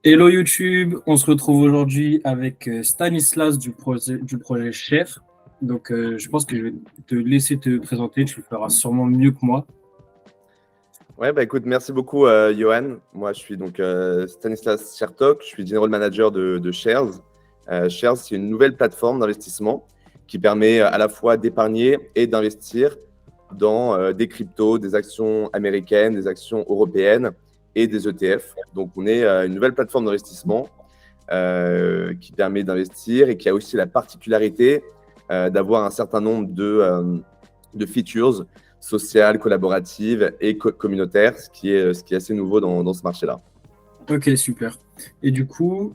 Hello YouTube, on se retrouve aujourd'hui avec Stanislas du projet Chef. Donc je pense que je vais te laisser te présenter, tu le feras sûrement mieux que moi. Ouais, écoute, merci beaucoup, Johan. Moi, je suis donc Stanislas Chertok, je suis General Manager de Shares. Shares, c'est une nouvelle plateforme d'investissement qui permet à la fois d'épargner et d'investir dans des cryptos, des actions américaines, des actions européennes et des ETF. Donc, on est une nouvelle plateforme d'investissement qui permet d'investir et qui a aussi la particularité d'avoir un certain nombre de features sociales, collaboratives et communautaires, ce qui est assez nouveau dans ce marché-là. Ok, super. Et du coup,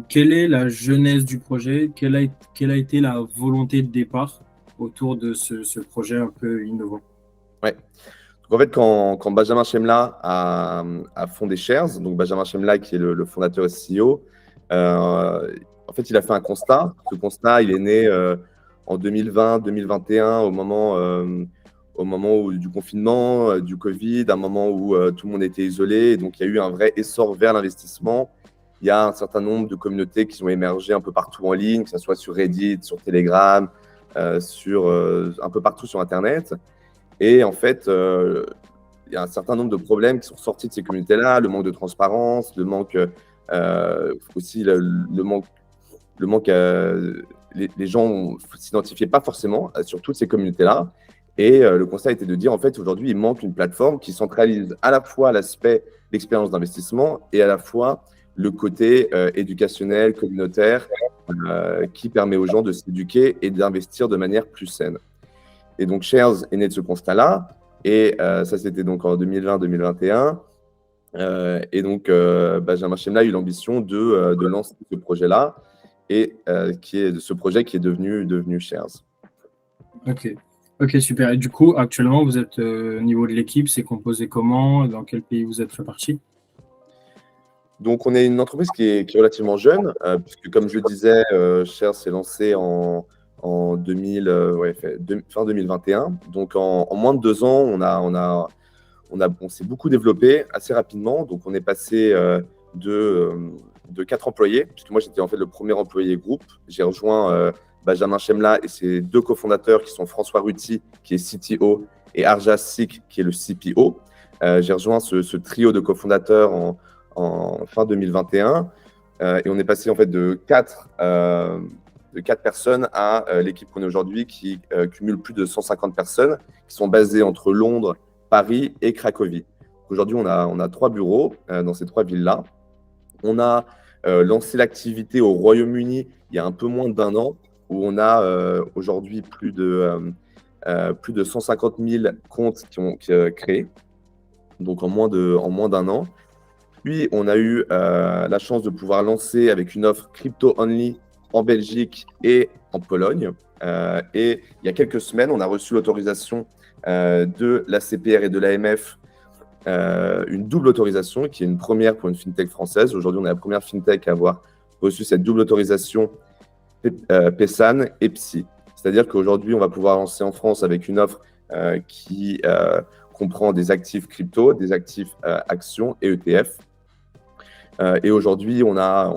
quelle est la genèse du projet? Quelle a été la volonté de départ autour de ce projet un peu innovant? Ouais. Donc en fait, quand Benjamin Chemla a fondé Shares, donc Benjamin Chemla qui est le fondateur et CEO, en fait, il a fait un constat. Ce constat, il est né en 2020-2021, au moment du confinement, du Covid, un moment où tout le monde était isolé. Et donc, il y a eu un vrai essor vers l'investissement. Il y a un certain nombre de communautés qui ont émergé un peu partout en ligne, que ce soit sur Reddit, sur Telegram, un peu partout sur Internet. Et en fait, il y a un certain nombre de problèmes qui sont sortis de ces communautés-là, le manque de transparence, le manque aussi les gens ne s'identifiaient pas forcément sur toutes ces communautés-là. Et le constat était de dire, en fait, aujourd'hui, il manque une plateforme qui centralise à la fois l'aspect l'expérience d'investissement et à la fois le côté éducationnel, communautaire, qui permet aux gens de s'éduquer et d'investir de manière plus saine. Et donc, Shares est né de ce constat-là. Et ça, c'était donc en 2020-2021. Et donc, Benjamin Chemla a eu l'ambition de lancer ce projet-là, et de ce projet qui est devenu Shares. Ok, super. Et du coup, actuellement, vous êtes au niveau de l'équipe, c'est composé comment? Dans quel pays vous êtes répartis? Donc, on est une entreprise qui est relativement jeune, puisque, comme je le disais, Shares s'est lancé en fin 2021. Donc, en moins de 2 ans, on s'est beaucoup développé assez rapidement. Donc, on est passé de 4 employés, puisque moi, j'étais en fait le premier employé groupe. J'ai rejoint Benjamin Chemla et ses 2 cofondateurs qui sont François Ruti, qui est CTO, et Arjas Sik, qui est le CPO. J'ai rejoint ce trio de cofondateurs en fin 2021. Et on est passé en fait de 4 personnes à l'équipe qu'on est aujourd'hui, qui cumule plus de 150 personnes, qui sont basées entre Londres, Paris et Cracovie. Aujourd'hui, on a 3 bureaux dans ces 3 villes-là. On a lancé l'activité au Royaume-Uni il y a un peu moins d'1 an, où on a aujourd'hui plus de 150 000 comptes qui ont créés, donc en moins d'1 an. Puis, on a eu la chance de pouvoir lancer avec une offre crypto-only en Belgique et en Pologne. Et il y a quelques semaines, on a reçu l'autorisation de la CPR et de l'AMF, une double autorisation qui est une première pour une fintech française. Aujourd'hui, on est la première fintech à avoir reçu cette double autorisation PESAN et PSI. C'est-à-dire qu'aujourd'hui, on va pouvoir lancer en France avec une offre qui comprend des actifs crypto, des actifs actions et ETF. Et aujourd'hui, on a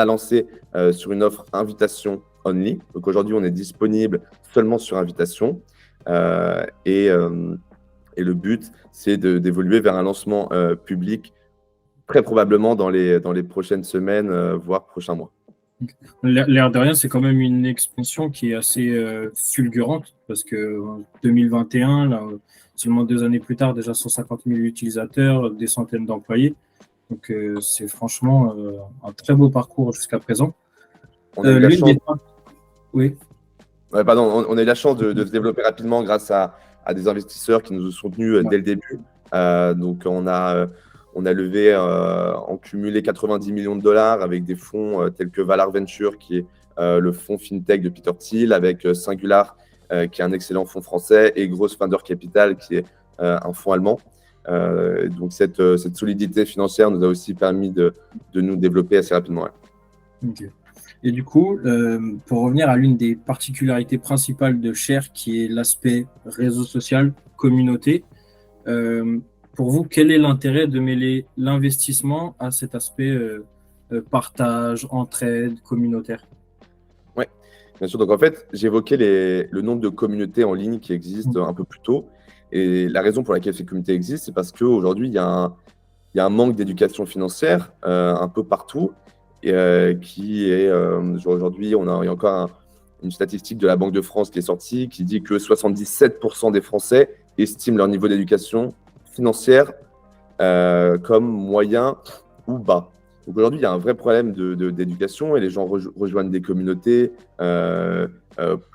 lancé sur une offre invitation only. Donc aujourd'hui, on est disponible seulement sur invitation. Et le but, c'est d'évoluer vers un lancement public très probablement dans les prochaines semaines, voire prochains mois. L'air de rien, c'est quand même une expansion qui est assez fulgurante, parce que en 2021, là, seulement 2 années plus tard, déjà 150 000 utilisateurs, des centaines d'employés. Donc, c'est franchement un très beau parcours jusqu'à présent. On a eu la chance... Oui. Ouais, pardon, on a eu la chance de se développer rapidement grâce à des investisseurs qui nous ont soutenus dès le début. Donc, on a levé en cumulé 90 millions de dollars avec des fonds tels que Valar Venture, qui est le fonds FinTech de Peter Thiel, avec Singular, qui est un excellent fonds français, et Gross Founder Capital, qui est un fonds allemand. Donc, cette solidité financière nous a aussi permis de nous développer assez rapidement. Ouais. Okay. Et du coup, pour revenir à l'une des particularités principales de Share, qui est l'aspect réseau social, communauté, euh, pour vous, quel est l'intérêt de mêler l'investissement à cet aspect partage, entraide, communautaire? Ouais, bien sûr. Donc en fait, j'évoquais le nombre de communautés en ligne qui existent un peu plus tôt. Et la raison pour laquelle ces communautés existent, c'est parce qu'aujourd'hui, il y a un manque d'éducation financière un peu partout. Et, qui est, aujourd'hui, il y a encore une statistique de la Banque de France qui est sortie qui dit que 77% des Français estiment leur niveau d'éducation financière comme moyen ou bas. Donc aujourd'hui, il y a un vrai problème d'éducation et les gens rejoignent des communautés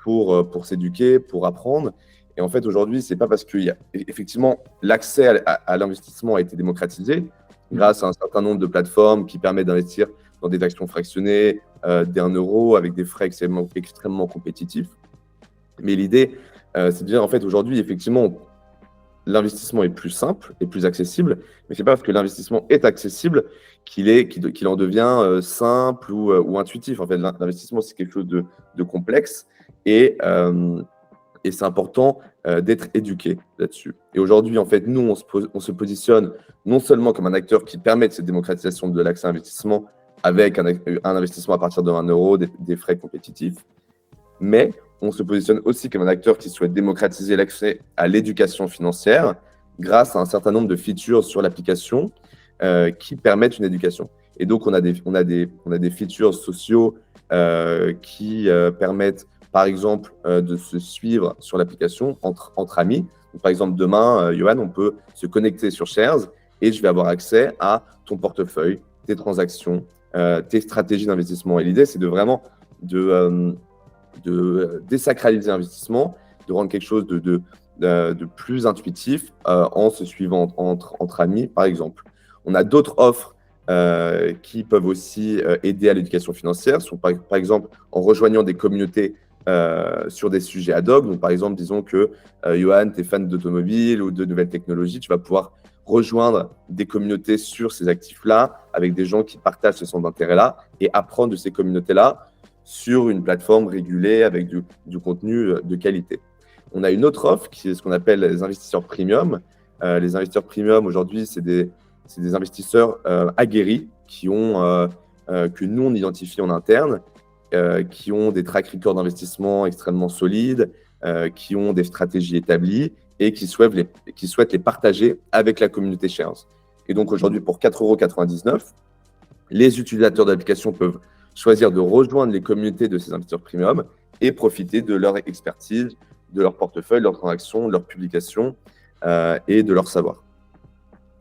pour s'éduquer, pour apprendre. Et en fait, aujourd'hui, c'est pas parce que effectivement l'accès à l'investissement a été démocratisé grâce à un certain nombre de plateformes qui permettent d'investir dans des actions fractionnées d'1 € avec des frais extrêmement compétitifs. Mais l'idée, c'est de dire en fait aujourd'hui, effectivement, l'investissement est plus simple et plus accessible, mais c'est pas parce que l'investissement est accessible qu'il en devient simple ou intuitif. En fait, l'investissement, c'est quelque chose de complexe et c'est important d'être éduqué là-dessus. Et aujourd'hui, en fait, nous, on se positionne non seulement comme un acteur qui permet cette démocratisation de l'accès à l'investissement avec un investissement à partir de 1 €, des frais compétitifs, mais on se positionne aussi comme un acteur qui souhaite démocratiser l'accès à l'éducation financière grâce à un certain nombre de features sur l'application qui permettent une éducation. Et donc, on a des features sociaux qui permettent, par exemple, de se suivre sur l'application entre amis. Donc, par exemple, demain, Johan, on peut se connecter sur Shares et je vais avoir accès à ton portefeuille, tes transactions, tes stratégies d'investissement. Et l'idée, c'est de désacraliser l'investissement, de rendre quelque chose de plus intuitif en se suivant entre amis, par exemple. On a d'autres offres qui peuvent aussi aider à l'éducation financière, sont par exemple en rejoignant des communautés sur des sujets ad hoc. Donc, par exemple, disons que Johan, tu es fan d'automobile ou de nouvelles technologies, tu vas pouvoir rejoindre des communautés sur ces actifs-là avec des gens qui partagent ce centre d'intérêt-là et apprendre de ces communautés-là sur une plateforme régulée avec du contenu de qualité. On a une autre offre qui est ce qu'on appelle les investisseurs premium. Les investisseurs premium, aujourd'hui, c'est des investisseurs aguerris que nous, on identifie en interne, qui ont des track records d'investissement extrêmement solides, qui ont des stratégies établies et qui souhaitent les partager avec la communauté Shares. Et donc, aujourd'hui, pour 4,99 €, les utilisateurs de l'application peuvent choisir de rejoindre les communautés de ces investisseurs premium et profiter de leur expertise, de leur portefeuille, de leurs transactions, de leurs publications et de leur savoir.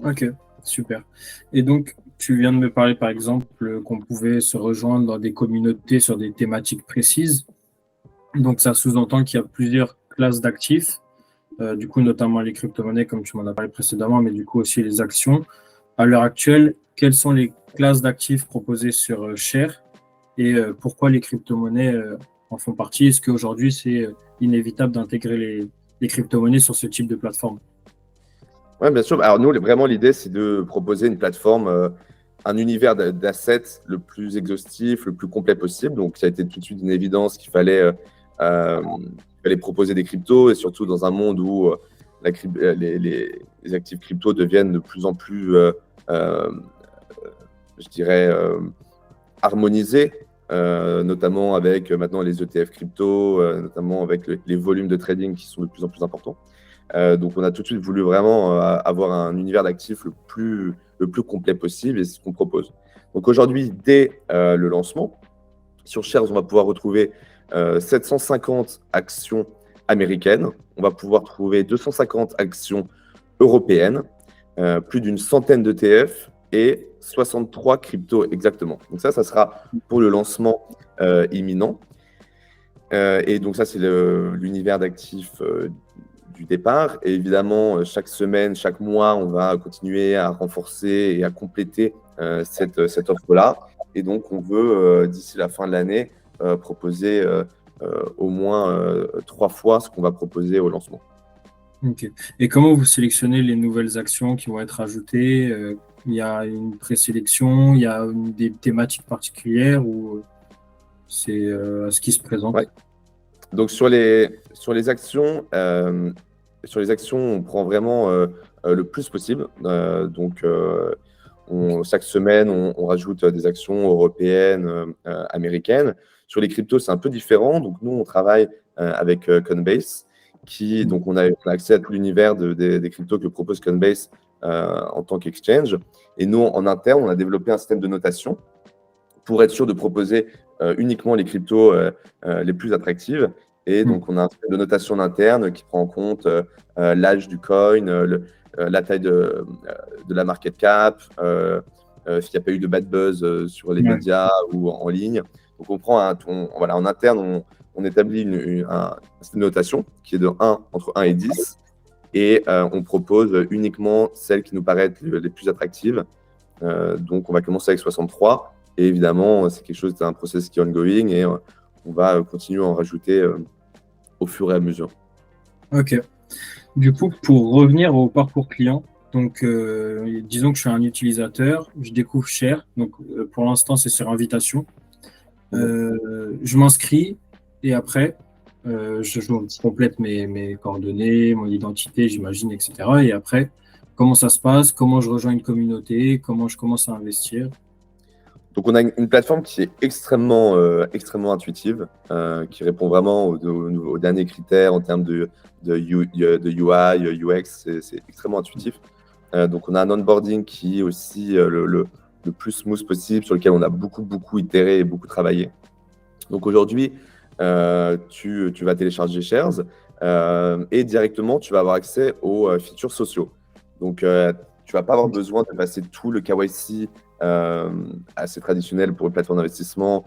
Ok, super. Et donc, tu viens de me parler, par exemple, qu'on pouvait se rejoindre dans des communautés sur des thématiques précises. Donc, ça sous-entend qu'il y a plusieurs classes d'actifs, du coup, notamment les crypto-monnaies, comme tu m'en as parlé précédemment, mais du coup aussi les actions. À l'heure actuelle, quelles sont les classes d'actifs proposées sur Share et pourquoi les crypto-monnaies en font partie? Est-ce qu'aujourd'hui, c'est inévitable d'intégrer les crypto-monnaies sur ce type de plateforme? Oui, bien sûr. Alors, nous, vraiment, l'idée, c'est de proposer une plateforme, un univers d'assets le plus exhaustif, le plus complet possible. Donc, ça a été tout de suite une évidence qu'il fallait proposer des cryptos et surtout dans un monde où les actifs crypto deviennent de plus en plus, je dirais, harmonisés, notamment avec maintenant les ETF crypto, notamment avec les volumes de trading qui sont de plus en plus importants. Donc, on a tout de suite voulu vraiment avoir un univers d'actifs le plus complet possible et c'est ce qu'on propose. Donc, aujourd'hui, dès le lancement, sur Shares, on va pouvoir retrouver 750 actions américaines. On va pouvoir trouver 250 actions européennes, plus d'une centaine d'ETF et 63 cryptos exactement. Donc, ça sera pour le lancement imminent. Et donc, ça, c'est l'univers d'actifs du départ. Et évidemment, chaque semaine, chaque mois, on va continuer à renforcer et à compléter cette offre-là. Et donc, on veut, d'ici la fin de l'année, proposer au moins 3 fois ce qu'on va proposer au lancement. Ok. Et comment vous sélectionnez les nouvelles actions qui vont être ajoutées? Il y a une présélection, il y a des thématiques particulières ou C'est à ce qui se présente. Ouais. Donc sur les actions, on prend vraiment le plus possible. Chaque semaine, on rajoute des actions européennes, américaines. Sur les cryptos, c'est un peu différent. Donc nous, on travaille avec Coinbase, donc on a accès à tout l'univers des cryptos que propose Coinbase en tant qu'exchange. Et nous, en interne, on a développé un système de notation pour être sûr de proposer uniquement les cryptos les plus attractives. Et donc, on a un système de notation interne qui prend en compte l'âge du coin, la taille de la market cap, s'il n'y a pas eu de bad buzz sur les médias ou en ligne. Donc, on prend en interne, on établit un système de notation qui est entre 1 et 10. Et on propose uniquement celles qui nous paraissent les plus attractives. Donc, on va commencer avec 63. Et évidemment, c'est un process qui est ongoing et on va continuer à en rajouter au fur et à mesure. Ok. Du coup, pour revenir au parcours client, donc disons que je suis un utilisateur, je découvre Share. Donc pour l'instant, c'est sur invitation. Je m'inscris et après, je complète mes coordonnées, mon identité, j'imagine, etc. Et après, comment ça se passe? Comment je rejoins une communauté? Comment je commence à investir? Donc, on a une plateforme qui est extrêmement intuitive, qui répond vraiment aux derniers critères en termes de UI, UX. C'est extrêmement intuitif. Donc, on a un onboarding qui est aussi le plus smooth possible, sur lequel on a beaucoup itéré et beaucoup travaillé. Donc, aujourd'hui, tu vas télécharger Shares et directement, tu vas avoir accès aux features sociaux. Donc, tu ne vas pas avoir besoin de passer tout le KYC assez traditionnel pour une plateforme d'investissement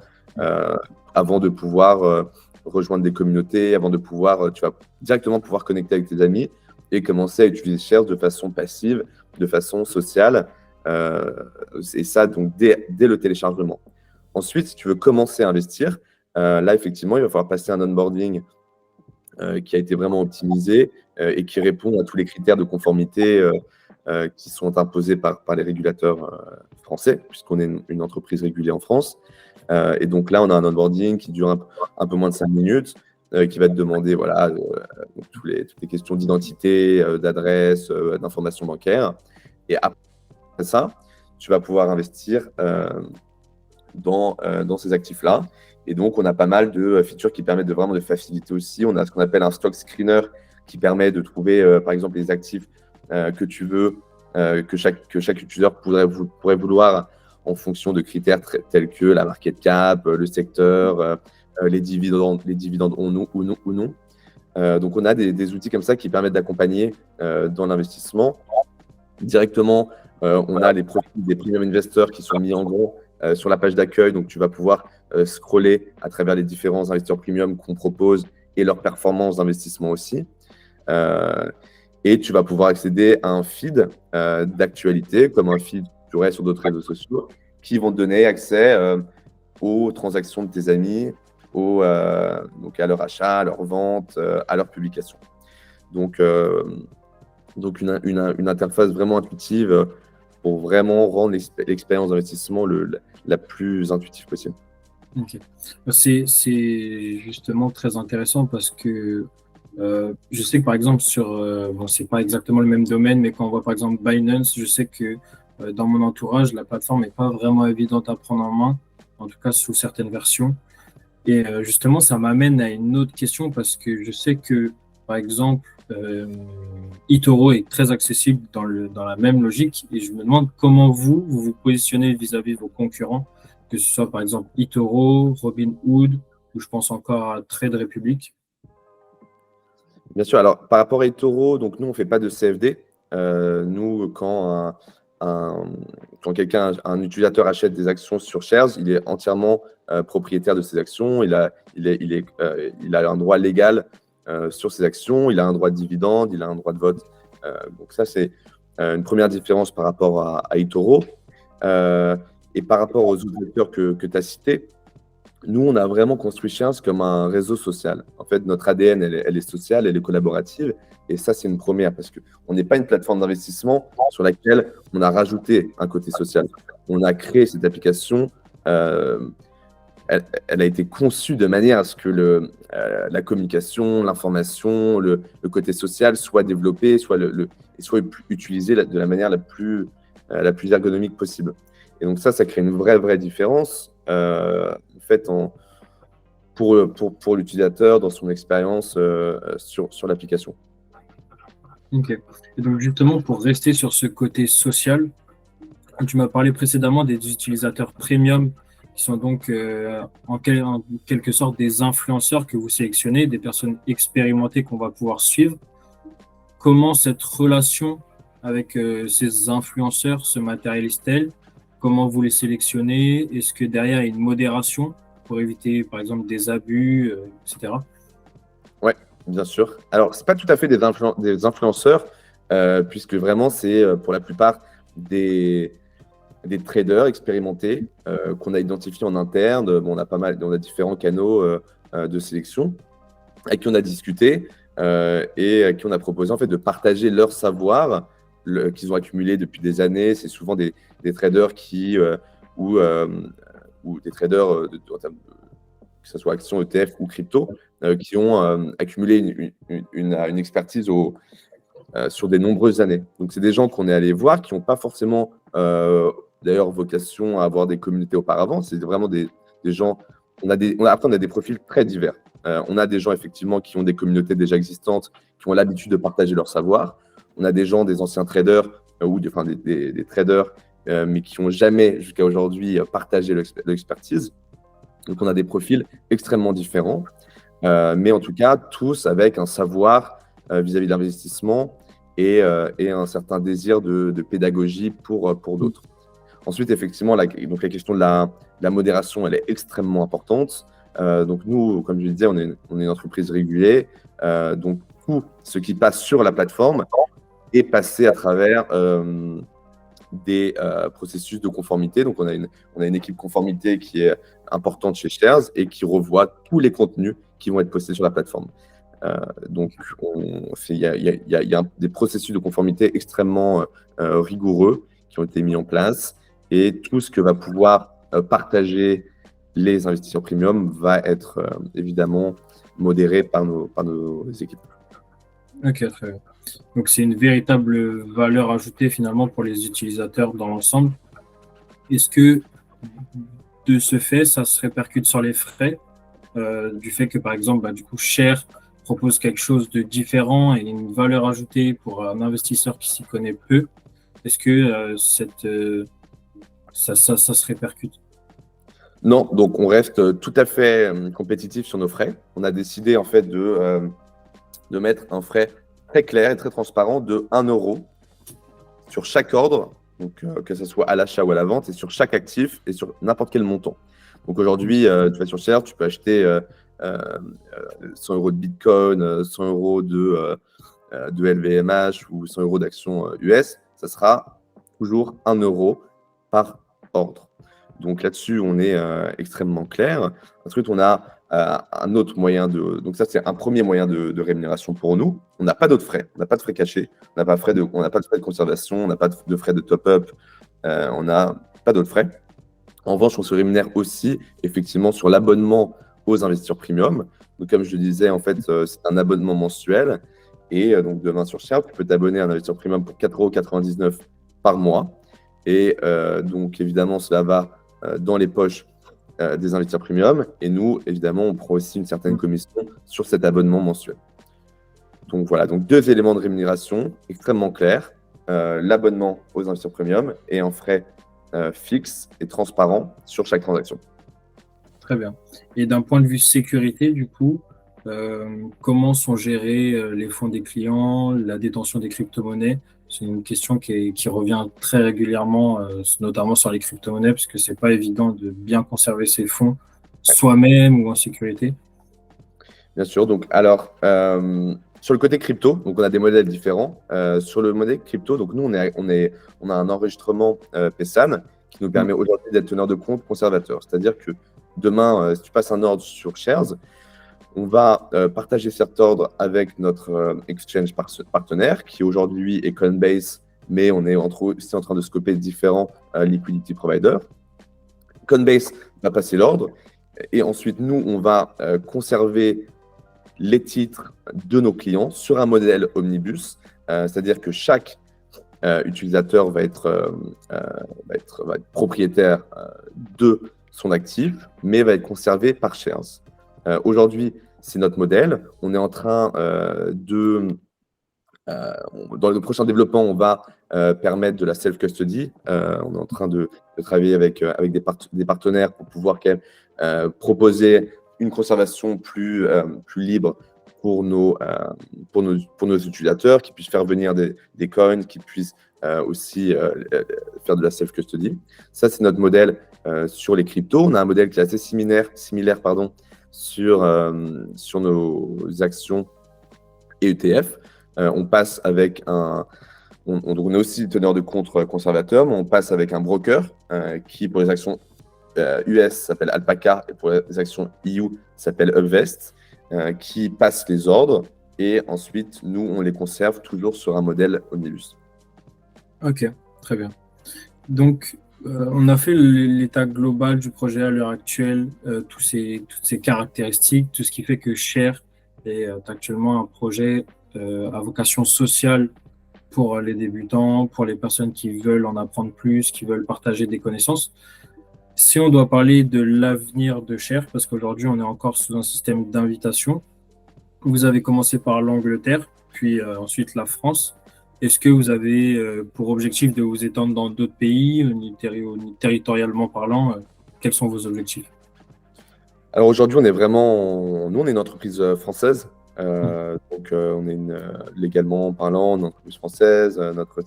avant de pouvoir rejoindre des communautés, tu vas directement pouvoir connecter avec tes amis et commencer à utiliser Shares de façon passive, de façon sociale, et ça donc dès le téléchargement. Ensuite, si tu veux commencer à investir, là effectivement il va falloir passer un onboarding qui a été vraiment optimisé et qui répond à tous les critères de conformité qui sont imposés par les régulateurs français, puisqu'on est une entreprise régulée en France. Et donc là, on a un onboarding qui dure un peu moins de 5 minutes, qui va te demander toutes les questions d'identité, d'adresse, d'informations bancaires. Et après ça, tu vas pouvoir investir dans ces actifs-là. Et donc, on a pas mal de features qui permettent vraiment de faciliter aussi. On a ce qu'on appelle un stock screener qui permet de trouver, par exemple, les actifs que tu veux, que chaque utilisateur pourrait vouloir en fonction de critères tels que la market cap, le secteur, les dividendes ou non. Donc, on a des outils comme ça qui permettent d'accompagner dans l'investissement. Directement, on a les profils des premium investors qui sont mis en gros sur la page d'accueil. Donc, tu vas pouvoir scroller à travers les différents investisseurs premium qu'on propose et leurs performances d'investissement aussi. Et tu vas pouvoir accéder à un feed d'actualité, comme un feed que tu aurais sur d'autres réseaux sociaux, qui vont te donner accès aux transactions de tes amis, donc à leur achat, à leur vente, à leur publication. Donc une interface vraiment intuitive pour vraiment rendre l'expérience d'investissement la plus intuitive possible. Ok. C'est justement très intéressant parce que je sais que par exemple c'est pas exactement le même domaine, mais quand on voit par exemple Binance, je sais que dans mon entourage, la plateforme n'est pas vraiment évidente à prendre en main, en tout cas sous certaines versions. Et justement, ça m'amène à une autre question parce que je sais que par exemple, eToro est très accessible dans la même logique et je me demande comment vous positionnez vis-à-vis de vos concurrents, que ce soit par exemple eToro, Robinhood, ou je pense encore à Trade Republic. Bien sûr. Alors, par rapport à eToro, donc nous, on ne fait pas de CFD. Nous, quand un utilisateur achète des actions sur Shares, il est entièrement propriétaire de ces actions. Il a un droit légal sur ces actions. Il a un droit de dividende, il a un droit de vote. Donc ça, c'est une première différence par rapport à eToro. Et par rapport aux autres acteurs que tu as cités, nous, on a vraiment construit Shares comme un réseau social. En fait, notre ADN, elle est sociale, elle est collaborative. Et ça, c'est une première parce qu'on n'est pas une plateforme d'investissement sur laquelle on a rajouté un côté social. On a créé cette application elle a été conçue de manière à ce que la communication, l'information, le côté social soit développé, soit utilisé de la manière la plus ergonomique possible. Et donc ça crée une vraie différence en fait, pour l'utilisateur dans son expérience sur l'application. Ok. Et donc justement, pour rester sur ce côté social, tu m'as parlé précédemment des utilisateurs premium qui sont donc en quelque sorte des influenceurs que vous sélectionnez, des personnes expérimentées qu'on va pouvoir suivre. Comment cette relation avec ces influenceurs se matérialise-t-elle? Comment vous les sélectionnez? Est-ce que derrière, il y a une modération pour éviter, par exemple, des abus, etc.? Oui, bien sûr. Alors, ce n'est pas tout à fait des influenceurs, puisque vraiment, c'est pour la plupart des traders expérimentés qu'on a identifiés en interne. Bon, on a différents canaux de sélection avec qui on a discuté et à qui on a proposé en fait de partager leur savoir qu'ils ont accumulé depuis des années. C'est souvent des traders ou des traders que ce soit actions, ETF ou crypto, qui ont accumulé une expertise sur des nombreuses années. Donc, c'est des gens qu'on est allé voir qui n'ont pas forcément d'ailleurs vocation à avoir des communautés auparavant. C'est vraiment des gens. Après, on a des profils très divers. On a des gens effectivement qui ont des communautés déjà existantes, qui ont l'habitude de partager leur savoir. On a des gens, des anciens traders ou des traders, mais qui n'ont jamais jusqu'à aujourd'hui partagé l'expertise. Donc, on a des profils extrêmement différents, mais en tout cas, tous avec un savoir vis-à-vis de l'investissement et un certain désir de pédagogie pour d'autres. Ensuite, effectivement, la question de la modération, elle est extrêmement importante. Donc, nous, comme je le disais, on est une entreprise régulée. Donc, tout ce qui passe sur la plateforme est passé à travers des processus de conformité. Donc, on a une équipe conformité qui est importante chez Shares et qui revoit tous les contenus qui vont être postés sur la plateforme. Donc, il y a des processus de conformité extrêmement rigoureux qui ont été mis en place et tout ce que va pouvoir partager les investisseurs premium va être évidemment modéré par nos équipes. Ok, très bien. Donc, c'est une véritable valeur ajoutée finalement pour les utilisateurs dans l'ensemble. Est-ce que de ce fait, ça se répercute sur les frais du fait que, par exemple, du coup, Share propose quelque chose de différent et une valeur ajoutée pour un investisseur qui s'y connaît peu? Est-ce que ça se répercute? Non, donc on reste tout à fait compétitif sur nos frais. On a décidé en fait de mettre un frais très clair et très transparent de 1 € sur chaque ordre, donc que ce soit à l'achat ou à la vente, et sur chaque actif et sur n'importe quel montant. Donc aujourd'hui, tu vas sur Share, tu peux acheter 100 € de Bitcoin, 100 € de LVMH ou 100 € d'actions US. Ça sera toujours 1 € par ordre. Donc là-dessus, on est extrêmement clair. Ensuite, on a un autre moyen donc ça, c'est un premier moyen de rémunération pour nous. On n'a pas d'autres frais. On n'a pas de frais cachés. On n'a pas de frais de conservation. On n'a pas de frais de top-up. On n'a pas d'autres frais. En revanche, on se rémunère aussi effectivement sur l'abonnement aux investisseurs premium. Donc, comme je le disais, en fait, c'est un abonnement mensuel. Et donc, demain sur Share, tu peux t'abonner à un investisseur premium pour 4,99 € par mois. Et donc, évidemment, cela va dans les poches des investisseurs premium. Et nous, évidemment, on prend aussi une certaine commission sur cet abonnement mensuel. Donc, voilà. Donc, 2 éléments de rémunération extrêmement clairs. L'abonnement aux investisseurs premium et un frais fixe et transparent sur chaque transaction. Très bien. Et d'un point de vue sécurité, du coup, comment sont gérés les fonds des clients, la détention des crypto-monnaies? C'est une question qui revient très régulièrement, notamment sur les crypto-monnaies, parce que ce n'est pas évident de bien conserver ses fonds soi-même ou en sécurité. Bien sûr. Donc, alors, sur le côté crypto, donc on a des modèles différents. Sur le modèle crypto, donc nous, on a un enregistrement PESAN qui nous permet aujourd'hui d'être teneur de compte conservateur. C'est-à-dire que demain, si tu passes un ordre sur Shares, on va partager cet ordre avec notre exchange partenaire qui aujourd'hui est Coinbase, mais on est aussi en train de scoper différents liquidity providers. Coinbase va passer l'ordre Et ensuite, nous, on va conserver les titres de nos clients sur un modèle omnibus, c'est-à-dire que chaque utilisateur va être propriétaire de son actif, mais va être conservé par shares. Aujourd'hui, c'est notre modèle. On est en train dans le prochain développement, on va permettre de la self-custody. On est en train de travailler avec des partenaires pour pouvoir quand même, proposer une conservation plus libre pour nos utilisateurs, qui puissent faire venir des coins, qui puissent aussi faire de la self-custody. Ça, c'est notre modèle sur les cryptos. On a un modèle qui est assez similaire sur nos actions et ETF. On passe avec on est aussi teneur de compte conservateur, mais on passe avec un broker qui, pour les actions US, s'appelle Alpaca, et pour les actions EU, s'appelle Upvest, qui passe les ordres, et ensuite, nous, on les conserve toujours sur un modèle omnibus. Ok, très bien. Donc, on a fait l'état global du projet à l'heure actuelle, toutes ces caractéristiques, tout ce qui fait que Share est actuellement un projet à vocation sociale pour les débutants, pour les personnes qui veulent en apprendre plus, qui veulent partager des connaissances. Si on doit parler de l'avenir de Share, parce qu'aujourd'hui on est encore sous un système d'invitation, vous avez commencé par l'Angleterre, puis ensuite la France. Est-ce que vous avez pour objectif de vous étendre dans d'autres pays, territorialement parlant quels sont vos objectifs? Alors aujourd'hui, on est une entreprise française. Donc, on est légalement parlant, une entreprise française. Notre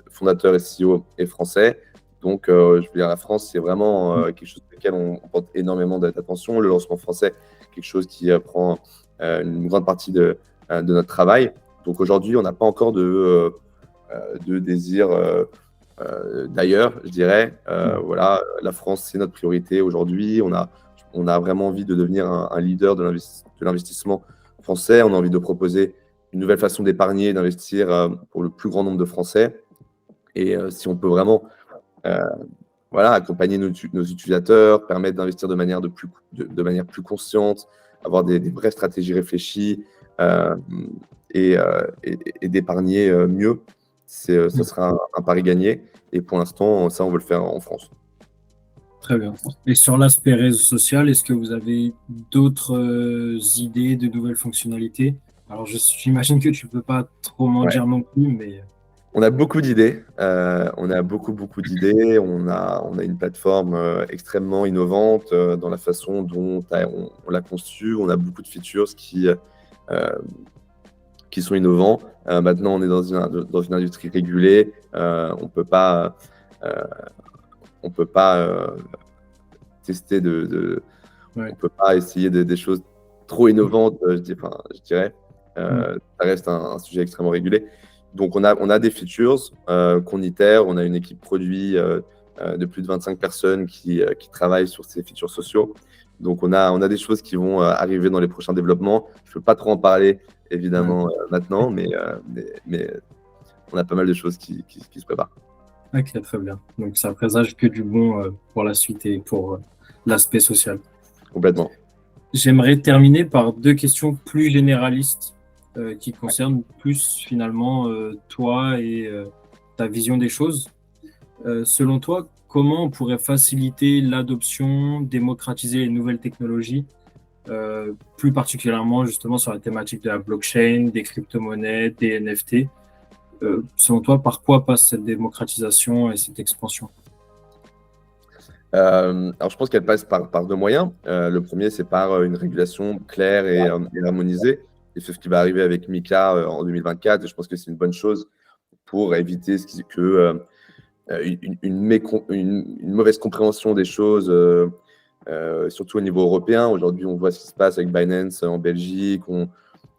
fondateur et CEO est français. Donc, je veux dire, la France, c'est vraiment quelque chose auquel on porte énormément d'attention. Le lancement français, quelque chose qui prend une grande partie de notre travail. Donc, aujourd'hui, on n'a pas encore de désir d'ailleurs, je dirais. Voilà, la France, c'est notre priorité aujourd'hui. On a vraiment envie de devenir un leader de l'investissement français. On a envie de proposer une nouvelle façon d'épargner, d'investir pour le plus grand nombre de Français. Et si on peut vraiment accompagner nos utilisateurs, permettre d'investir de manière plus consciente, avoir des vraies stratégies réfléchies et d'épargner mieux, ce sera un pari gagné. Et pour l'instant, ça, on veut le faire en France. Très bien. Et sur l'aspect réseau social, est-ce que vous avez d'autres idées, de nouvelles fonctionnalités? Alors, j'imagine que tu ne peux pas trop m'en dire non plus, mais... On a beaucoup d'idées. On a beaucoup d'idées. On a une plateforme extrêmement innovante dans la façon dont on l'a conçue. On a beaucoup de features qui sont innovants. Maintenant, on est dans une industrie régulée. On peut pas tester on peut pas essayer des choses trop innovantes, je dirais. Ça reste un sujet extrêmement régulé. Donc, on a des features qu'on itère. On a une équipe produit de plus de 25 personnes qui travaillent sur ces features sociaux. Donc, on a des choses qui vont arriver dans les prochains développements. Je ne peux pas trop en parler, évidemment, maintenant, mais on a pas mal de choses qui se préparent. Ok, très bien. Donc, ça présage que du bon pour la suite et pour l'aspect social. Complètement. J'aimerais terminer par 2 questions plus généralistes qui concernent plus finalement toi et ta vision des choses. Selon toi, comment on pourrait faciliter l'adoption, démocratiser les nouvelles technologies, plus particulièrement justement sur la thématique de la blockchain, des crypto-monnaies, des NFT? Selon toi, par quoi passe cette démocratisation et cette expansion? Alors, je pense qu'elle passe par 2 moyens. Le premier, c'est par une régulation claire et harmonisée. Et c'est ce qui va arriver avec MiCA en 2024. Et je pense que c'est une bonne chose pour éviter une mauvaise compréhension des choses, surtout au niveau européen. Aujourd'hui, on voit ce qui se passe avec Binance en Belgique. On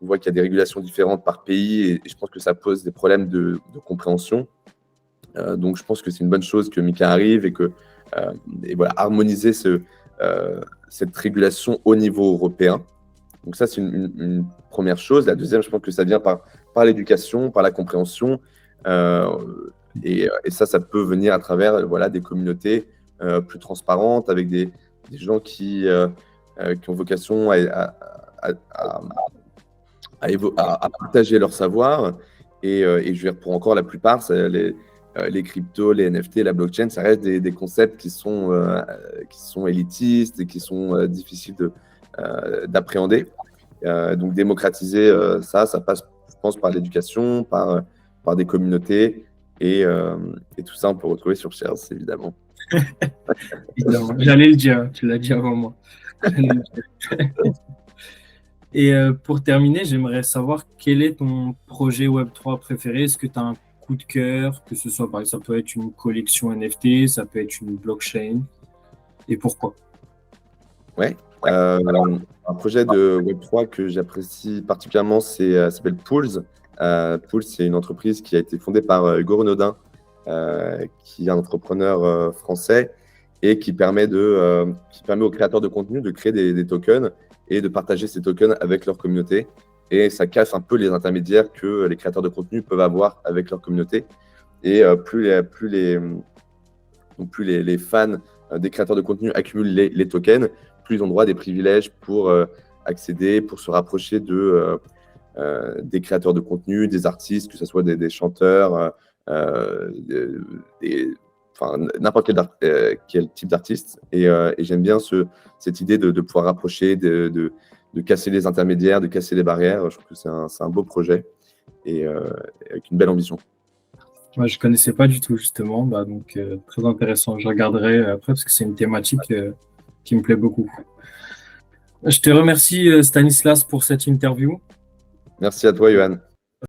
voit qu'il y a des régulations différentes par pays. Et je pense que ça pose des problèmes de compréhension. Donc, je pense que c'est une bonne chose que MiCA arrive et voilà, harmoniser cette régulation au niveau européen. Donc ça, c'est une première chose. La deuxième, je pense que ça vient par l'éducation, par la compréhension. Et ça peut venir à travers des communautés plus transparentes, avec des des gens qui ont vocation à partager leur savoir. Et je veux dire, pour encore la plupart, les cryptos, les NFT, la blockchain, ça reste des concepts qui sont élitistes et qui sont difficiles d'appréhender. Donc démocratiser ça passe, je pense, par l'éducation, par des communautés. Et tout ça, on peut retrouver sur Shares, évidemment. Évidemment. J'allais le dire, tu l'as dit avant moi. Et pour terminer, j'aimerais savoir quel est ton projet Web3 préféré. Est-ce que tu as un coup de cœur, que ce soit, par exemple, ça peut être une collection NFT, ça peut être une blockchain, et pourquoi? Ouais. Un projet de Web3 que j'apprécie particulièrement, s'appelle Pools. Pools, c'est une entreprise qui a été fondée par Hugo Renaudin, qui est un entrepreneur français et qui permet aux créateurs de contenu de créer des tokens et de partager ces tokens avec leur communauté. Et ça casse un peu les intermédiaires que les créateurs de contenu peuvent avoir avec leur communauté. Et plus les fans des créateurs de contenu accumulent les tokens, plus ils ont droit à des privilèges pour accéder, pour se rapprocher des créateurs de contenu, des artistes, que ce soit des chanteurs, n'importe quel type d'artiste. Et j'aime bien cette idée de pouvoir rapprocher, de casser les intermédiaires, de casser les barrières. Je trouve que c'est un beau projet et avec une belle ambition. Moi, je ne connaissais pas du tout, justement. Donc, très intéressant. Je regarderai après parce que c'est une thématique qui me plaît beaucoup. Je te remercie, Stanislas, pour cette interview. Merci à toi, Yohan.